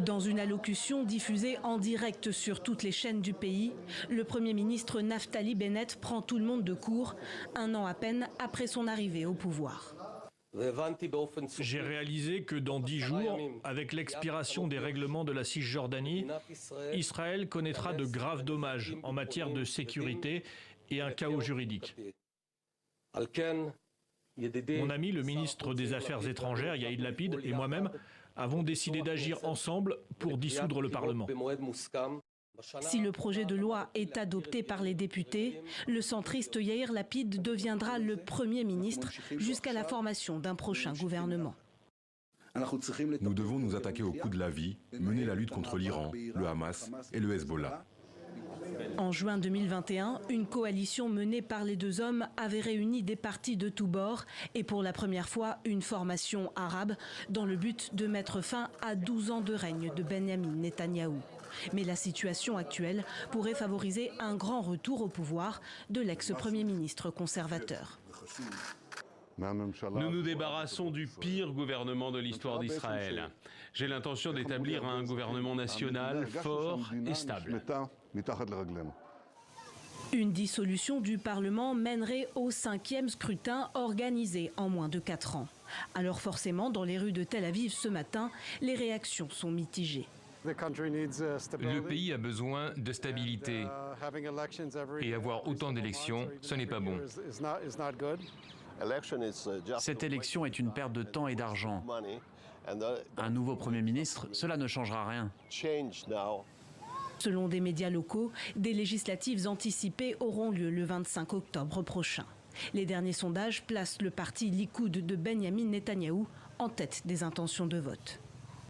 Dans une allocution diffusée en direct sur toutes les chaînes du pays, le Premier ministre Naftali Bennett prend tout le monde de court, un an à peine après son arrivée au pouvoir. J'ai réalisé que dans 10 jours, avec l'expiration des règlements de la Cisjordanie, Israël connaîtra de graves dommages en matière de sécurité et un chaos juridique. Mon ami, le ministre des Affaires étrangères, Yair Lapid, et moi-même avons décidé d'agir ensemble pour dissoudre le Parlement. Si le projet de loi est adopté par les députés, le centriste Yair Lapid deviendra le Premier ministre jusqu'à la formation d'un prochain gouvernement. Nous devons nous attaquer au coût de la vie, mener la lutte contre l'Iran, le Hamas et le Hezbollah. En juin 2021, une coalition menée par les deux hommes avait réuni des partis de tous bords et pour la première fois une formation arabe dans le but de mettre fin à 12 ans de règne de Benyamin Netanyahou. Mais la situation actuelle pourrait favoriser un grand retour au pouvoir de l'ex-premier ministre conservateur. Nous nous débarrassons du pire gouvernement de l'histoire d'Israël. J'ai l'intention d'établir un gouvernement national fort et stable. Une dissolution du Parlement mènerait au 5e scrutin organisé en moins de 4 ans. Alors forcément, dans les rues de Tel Aviv ce matin, les réactions sont mitigées. Le pays a besoin de stabilité et avoir autant d'élections, ce n'est pas bon. Cette élection est une perte de temps et d'argent. Un nouveau Premier ministre, cela ne changera rien. Selon des médias locaux, des législatives anticipées auront lieu le 25 octobre prochain. Les derniers sondages placent le parti Likoud de Benyamin Netanyahou en tête des intentions de vote.